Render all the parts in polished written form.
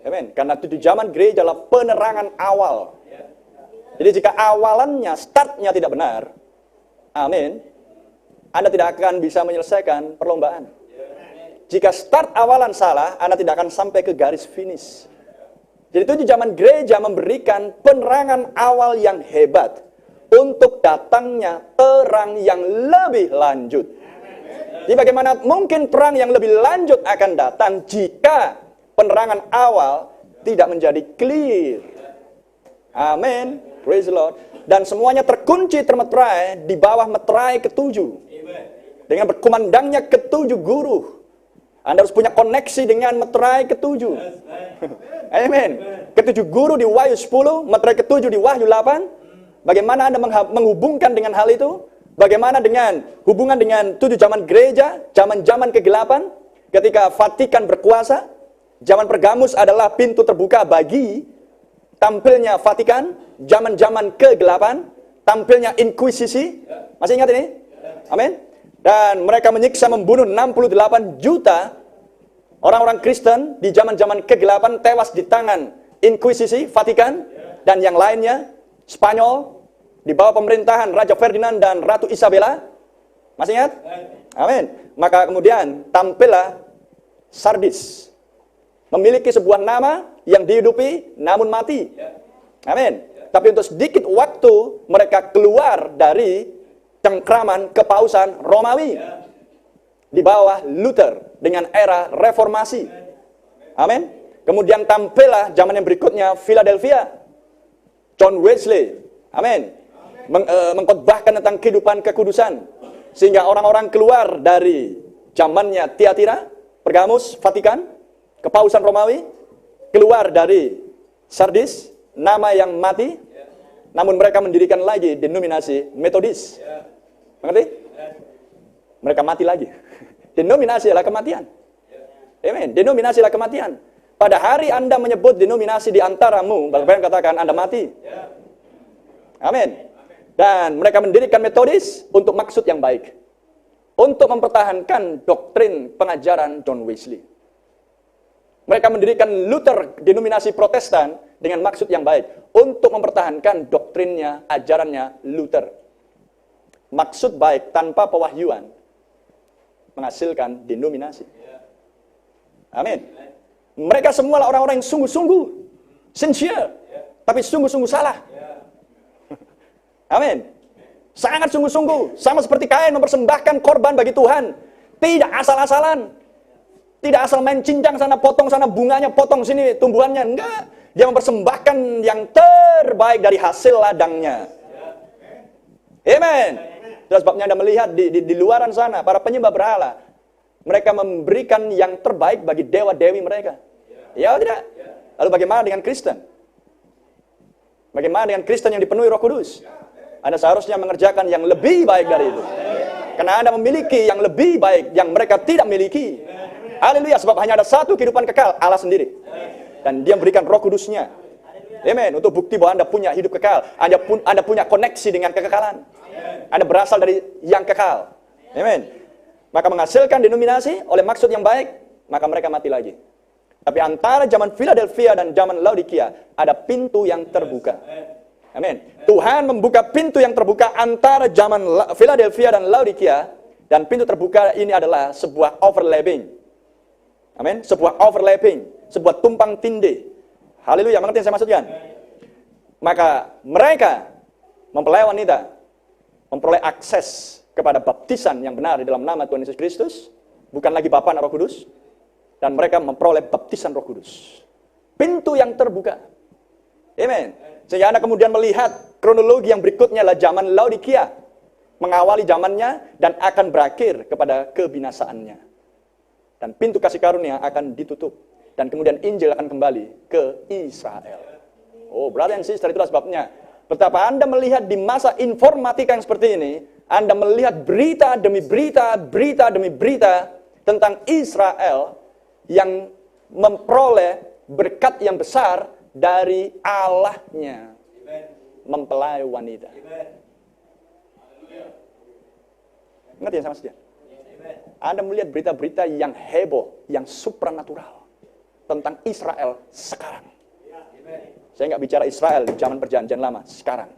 Amin. Karena 7 zaman gereja adalah penerangan awal. Jadi jika awalannya, startnya tidak benar, amin, Anda tidak akan bisa menyelesaikan perlombaan. Jika start awalan salah, Anda tidak akan sampai ke garis finish. Jadi 7 zaman gereja memberikan penerangan awal yang hebat untuk datangnya terang yang lebih lanjut. Jadi bagaimana mungkin perang yang lebih lanjut akan datang jika penerangan awal tidak menjadi clear. Amin. Praise the Lord. Dan semuanya terkunci termeterai di bawah meterai ke-7. Dengan berkumandangnya ke-7 guru. Anda harus punya koneksi dengan meterai ke-7. Amin. Ke-7 guru di Wahyu 10, meterai ke-7 di Wahyu 8. Bagaimana Anda menghubungkan dengan hal itu? Bagaimana dengan hubungan dengan 7 zaman gereja, zaman-zaman kegelapan, ketika Vatikan berkuasa, zaman Pergamus adalah pintu terbuka bagi tampilnya Vatikan, zaman-zaman kegelapan, tampilnya Inkuisisi. Masih ingat ini? Amin. Dan mereka menyiksa membunuh 68 juta orang-orang Kristen di zaman-zaman kegelapan tewas di tangan Inkuisisi, Vatikan, dan yang lainnya, Spanyol, di bawah pemerintahan Raja Ferdinand dan Ratu Isabella. Masih ingat? Amin. Maka kemudian tampillah Sardis. Memiliki sebuah nama yang dihidupi namun mati. Amin. Tapi untuk sedikit waktu mereka keluar dari cengkraman kepausan Romawi. Di bawah Luther dengan era reformasi. Amin. Kemudian tampillah zaman yang berikutnya Philadelphia. John Wesley. Amin. Mengkhotbahkan tentang kehidupan kekudusan. Sehingga orang-orang keluar dari zamannya Tiatira, Pergamus, Vatikan, kepausan Romawi, keluar dari Sardis, nama yang mati, namun mereka mendirikan lagi denominasi Metodis. Mengerti? Mereka mati lagi. Denominasi adalah kematian. Amen. Denominasi adalah kematian. Pada hari Anda menyebut denominasi di antaramu, bahkan katakan Anda mati. Amin. Dan mereka mendirikan Metodis untuk maksud yang baik. Untuk mempertahankan doktrin pengajaran John Wesley. Mereka mendirikan Luther, denominasi Protestan, dengan maksud yang baik. Untuk mempertahankan doktrinnya, ajarannya Luther. Maksud baik tanpa pewahyuan menghasilkan denominasi. Amin. Mereka semua orang-orang yang sungguh-sungguh, sincere, tapi sungguh-sungguh salah. Amin. Sangat sungguh-sungguh, sama seperti Kain mempersembahkan korban bagi Tuhan. Tidak asal-asalan. Tidak asal main cincang sana, potong sana bunganya, potong sini tumbuhannya. Enggak. Dia mempersembahkan yang terbaik dari hasil ladangnya. Amen. Itu sebabnya Anda melihat di luaran sana, para penyembah berhala, mereka memberikan yang terbaik bagi dewa-dewi mereka. Ya atau tidak? Lalu bagaimana dengan Kristen? Bagaimana dengan Kristen yang dipenuhi Roh Kudus? Anda seharusnya mengerjakan yang lebih baik dari itu. Karena Anda memiliki yang lebih baik yang mereka tidak miliki. Haleluya, sebab hanya ada satu kehidupan kekal, Allah sendiri. Dan Dia memberikan Roh Kudusnya. Amen. Untuk bukti bahwa Anda punya hidup kekal. Anda punya koneksi dengan kekekalan. Anda berasal dari yang kekal. Amen. Maka menghasilkan denominasi oleh maksud yang baik, maka mereka mati lagi. Tapi antara zaman Philadelphia dan zaman Laodikia, ada pintu yang terbuka. Amin. Tuhan membuka pintu yang terbuka antara zaman Philadelphia dan Laodikia. Dan pintu terbuka ini adalah sebuah overlapping. Amin. Sebuah overlapping. Sebuah tumpang tindih. Haleluya. Mengerti yang saya maksudkan? Maka mereka mempelai wanita memperoleh akses kepada baptisan yang benar di dalam nama Tuhan Yesus Kristus. Bukan lagi Bapa dan Roh Kudus. Dan mereka memperoleh baptisan Roh Kudus. Pintu yang terbuka. Amin. Sehingga Anda kemudian melihat kronologi yang berikutnya adalah zaman Laodikia. Mengawali zamannya dan akan berakhir kepada kebinasaannya. Dan pintu kasih karunia akan ditutup. Dan kemudian Injil akan kembali ke Israel. Oh, brother and sister, itulah sebabnya. Betapa Anda melihat di masa informatika yang seperti ini, Anda melihat berita demi berita, berita demi berita tentang Israel yang memperoleh berkat yang besar dari Allahnya. Mempelai wanita. Ngerti yang sama saja? Anda melihat berita-berita yang heboh, yang supranatural. tentang Israel sekarang. Saya nggak bicara Israel di zaman perjanjian lama, sekarang.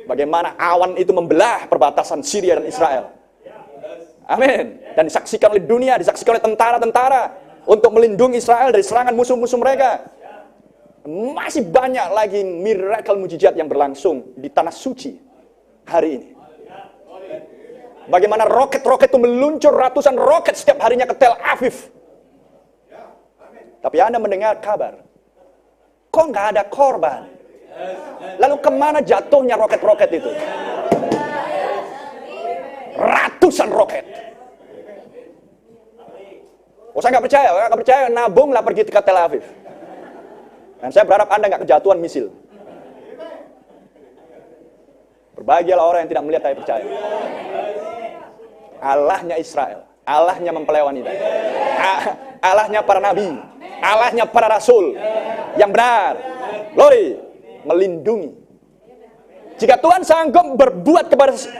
Bagaimana awan itu membelah perbatasan Syria dan Israel. Amin. Dan disaksikan oleh dunia, disaksikan oleh tentara-tentara untuk melindungi Israel dari serangan musuh-musuh mereka. Masih banyak lagi miracle mujizat yang berlangsung di tanah suci hari ini. Bagaimana roket-roket itu meluncur, ratusan roket setiap harinya ke Tel Aviv. Tapi Anda mendengar kabar, kok nggak ada korban? Lalu kemana jatuhnya roket-roket itu? Ratusan roket. Oh, saya nggak percaya, nabunglah pergi ke Tel Aviv. Dan saya berharap Anda nggak kejatuhan misil. Berbahagialah orang yang tidak melihat tapi percaya. Allahnya Israel, Allahnya mempelai wanita, Allahnya para nabi, Allahnya para rasul yang benar, glory, melindungi. Jika Tuhan sanggup berbuat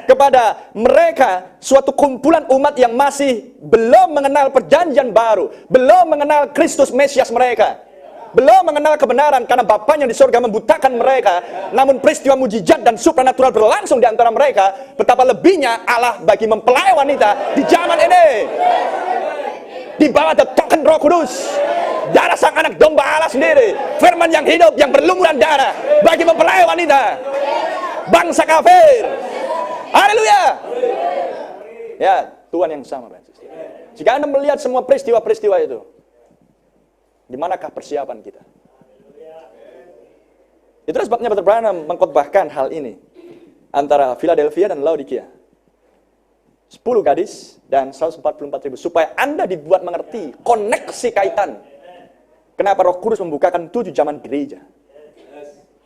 kepada mereka suatu kumpulan umat yang masih belum mengenal perjanjian baru, belum mengenal Kristus Mesias mereka, belum mengenal kebenaran karena Bapaknya di surga membutakan mereka, namun peristiwa mujizat dan supranatural berlangsung di antara mereka, betapa lebihnya Allah bagi mempelai wanita di zaman ini. Di bawah token Roh Kudus, darah sang anak domba Allah sendiri, firman yang hidup yang berlumuran darah bagi mempelai wanita bangsa kafir. Haleluya. Ya, Tuhan yang sama. Jika Anda melihat semua peristiwa-peristiwa itu, di manakah persiapan kita? Itulah sebabnya Brother Branham mengkhotbahkan hal ini antara Philadelphia dan Laodikia. 10 gadis dan 144.000 supaya Anda dibuat mengerti koneksi kaitan. Kenapa Roh Kudus membukakan 7 zaman gereja?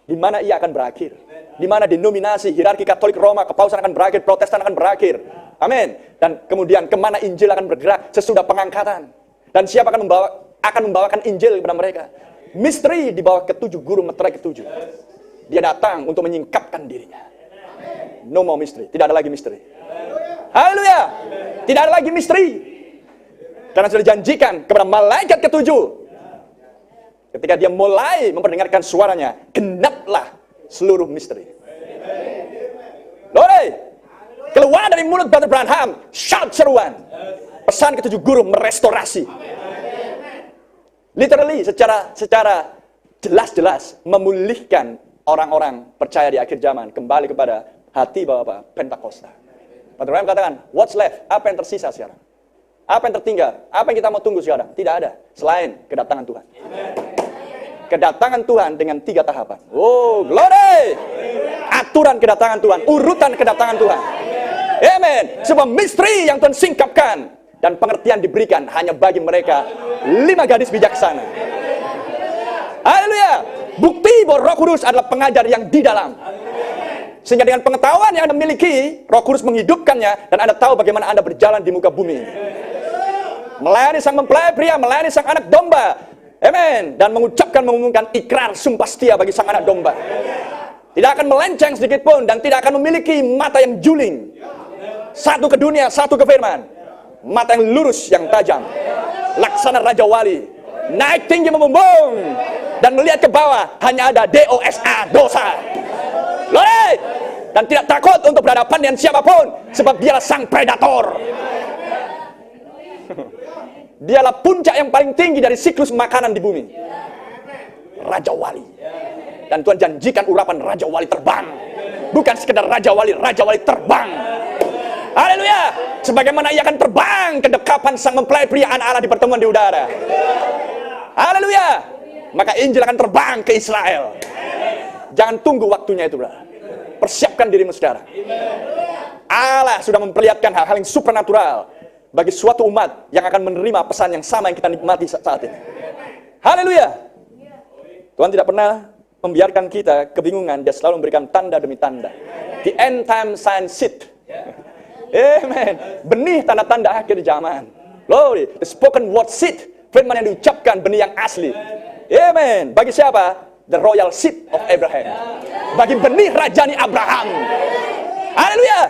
Di mana ia akan berakhir? Di mana denominasi, hierarki Katolik Roma, kepausan akan berakhir, Protestan akan berakhir. Amin. Dan kemudian kemana Injil akan bergerak sesudah pengangkatan? Dan siapa akan membawakan Injil kepada mereka? Misteri di bawah ketujuh guru meterai ketujuh. Dia datang untuk menyingkapkan dirinya. No more misteri. Tidak ada lagi misteri. Haleluya. Tidak ada lagi misteri. Karena sudah dijanjikan kepada malaikat ketujuh. Ketika dia mulai memperdengarkan suaranya, genaplah seluruh misteri. Glory. Keluar dari mulut Brother Branham, shout seruan. Pesan ketujuh guru merestorasi. Literally, secara jelas-jelas memulihkan orang-orang percaya di akhir zaman kembali kepada hati Bapak Pentakosta. Brother Branham katakan, what's left? Apa yang tersisa sekarang? Apa yang tertinggal? Apa yang kita mau tunggu sekarang? Tidak ada selain kedatangan Tuhan. Kedatangan Tuhan dengan 3 tahapan. Oh, glory! Aturan kedatangan Tuhan, urutan kedatangan Tuhan. Amen. Sebuah misteri yang Tuhan singkapkan dan pengertian diberikan hanya bagi mereka 5 gadis bijaksana. Haleluya. Bukti bahwa Roh Kudus adalah pengajar yang di dalam. Sehingga dengan pengetahuan yang Anda miliki, Roh Kudus menghidupkannya dan Anda tahu bagaimana Anda berjalan di muka bumi. Melayani sang mempelai pria, melayani sang anak domba. Amen. Dan mengumumkan ikrar sumpah setia bagi sang anak domba. Tidak akan melenceng sedikit pun dan tidak akan memiliki mata yang juling. Satu ke dunia, satu ke firman. Mata yang lurus, yang tajam. Laksana Raja Wali. Naik tinggi membumbung. Dan melihat ke bawah hanya ada DOSA, dosa. Glory. Dan tidak takut untuk berhadapan dengan siapapun. Sebab dialah sang predator. Dialah puncak yang paling tinggi dari siklus makanan di bumi. Raja Wali. Dan Tuhan janjikan urapan Raja Wali terbang. Bukan sekedar Raja Wali terbang. Haleluya. Sebagaimana ia akan terbang ke dekapan sang mempelai pria anak Allah di pertemuan di udara. Haleluya. Maka Injil akan terbang ke Israel. Jangan tunggu waktunya itu, bro. Persiapkan dirimu sekarang. Allah sudah memperlihatkan hal-hal yang supernatural bagi suatu umat yang akan menerima pesan yang sama yang kita nikmati saat ini. Haleluya. Tuhan tidak pernah membiarkan kita kebingungan. Dia selalu memberikan tanda demi tanda. The end time sign sheet. Amen. Benih tanda-tanda akhir zaman. Glory. The spoken word seed. Firman yang diucapkan, benih yang asli. Amen. Bagi siapa? The royal seed of Abraham. Bagi benih rajani Abraham. Haleluya.